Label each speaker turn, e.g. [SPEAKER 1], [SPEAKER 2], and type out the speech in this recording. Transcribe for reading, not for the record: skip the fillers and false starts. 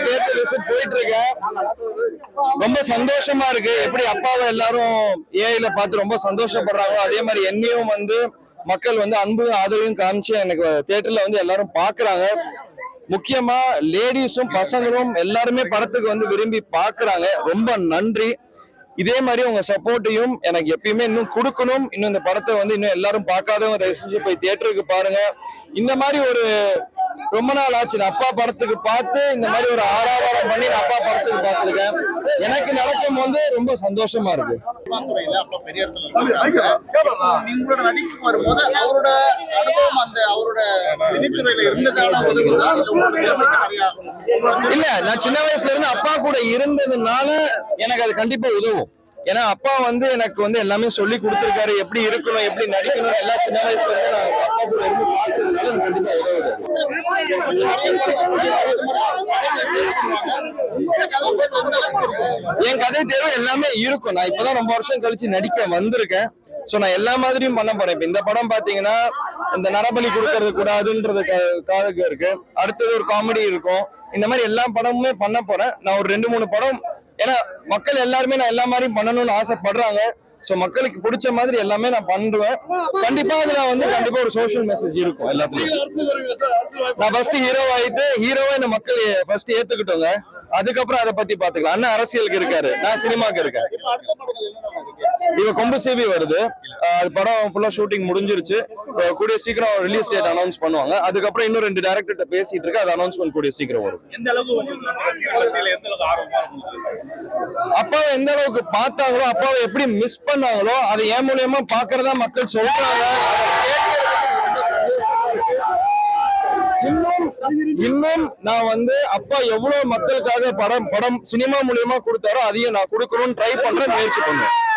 [SPEAKER 1] Theatre visit போயிட்டு இருக்கேன். ரொம்ப சந்தோஷமா இருக்கு. எப்படி அப்பாவை எல்லாரும் ஏஐல பார்த்து ரொம்ப சந்தோஷப்படுறாங்க, அதே மாதிரி என்னையும் வந்து மக்கள் வந்து அன்பு ஆதரவையும் காமிச்சு எனக்கு தியேட்டர்ல வந்து எல்லாரும் பாக்குறாங்க. முக்கியமா லேடிஸும் பசங்களும் எல்லாருமே படத்துக்கு வந்து விரும்பி பாக்குறாங்க. ரொம்ப நன்றி. இதே மாதிரி உங்க சப்போர்ட்டையும் எனக்கு எப்பயுமே இன்னும் கொடுக்கணும். இன்னும் இந்த படத்தை வந்து இன்னும் எல்லாரும் பார்க்காதவங்க தயவு செஞ்சு போய் தியேட்டருக்கு பாருங்க. இந்த மாதிரி ஒரு ரொம்ப நாள் ஆச்சு நான் அப்பா படத்துக்கு பார்த்து இந்த மாதிரி ஒரு ஆறாவாரம் பண்ணி நான் அப்பா படத்துக்கு பார்த்திருக்கேன். எனக்கு நடக்கும் போது ரொம்ப சந்தோஷமா இருக்கு.
[SPEAKER 2] நீங்களோட நடிப்பு வரும்போது அவரோட அனுபவம் அந்த அவரோட நிதித்துறையில இருந்ததால
[SPEAKER 1] இல்ல, நான் சின்ன வயசுல இருந்து அப்பா கூட இருந்ததுனால எனக்கு அது கண்டிப்பா உதவும். ஏன்னா அப்பா வந்து எனக்கு வந்து எல்லாமே சொல்லி கொடுத்துருக்காரு, எப்படி இருக்கணும் எப்படி நடிக்கணும் எல்லாம் சின்ன வயசுல இருந்து நான் அப்பா கூட இருந்து பார்த்ததுனால எனக்கு கண்டிப்பா உதவுது. என் கதை தேர்வு எல்லாமே இருக்கும். நான் இப்பதான் ரொம்ப வருஷம் கழிச்சு நடிக்க வந்திருக்கேன். சோ நான் எல்லா மாதிரியும் பண்ண போறேன். இப்ப இந்த படம் பாத்தீங்கன்னா இந்த நரபலி கொடுக்கறது கூடாதுன்றதுக்காக இருக்கு. அடுத்தது ஒரு காமெடி இருக்கும். இந்த மாதிரி எல்லா படமுமே பண்ண போறேன். நான் ஒரு 2-3 படம், ஏன்னா மக்கள் எல்லாருமே நான் எல்லா மாதிரியும் பண்ணணும்னு ஆசைப்படுறாங்க. சோ மக்களுக்கு பிடிச்ச மாதிரி எல்லாமே நான் பண்ணுவேன். கண்டிப்பா அதுல வந்து கண்டிப்பா ஒரு சோஷியல் மெசேஜ் இருக்கும் எல்லாத்துலயும். நான் ஃபர்ஸ்ட் ஹீரோ ஆயிட்டு ஹீரோவா இந்த மக்கள் ஃபர்ஸ்ட் ஏத்துக்கிட்டோங்க. அதுக்கப்புறம் அதை பத்தி பாத்துக்கலாம். அண்ணன் அரசியலுக்கு இருக்காரு, நான் சினிமாக்கு இருக்கேன். இவ கொம்பு சேவி வருது. அது படம் ஃபுல்லா ஷூட்டிங் முடிஞ்சிருச்சு. கூடிய சீக்கிரம் ரிலீஸ் டேட் அனௌன்ஸ் பண்ணுவாங்க. அதுக்கப்புறம் இன்னும் 2 டைரக்டர்கிட்ட பேசிட்டு இருக்கு. அது அனௌன்ஸ்மெண்ட் கூடிய சீக்கிரம் வரும். அப்பாவை எந்த அளவுக்கு பார்த்தாங்களோ, அப்பாவை எப்படி மிஸ் பண்ணாங்களோ அதை என் மூலியமா பாக்குறதா மக்கள் சொல்றாங்க. இன்னும் நான் வந்து அப்பா எவ்வளவு மக்களுக்காக படம் சினிமா மூலியமா கொடுத்தாரோ அதையும் நான் கொடுக்கணும்னு ட்ரை பண்றேன், முயற்சி பண்ணுவேன்.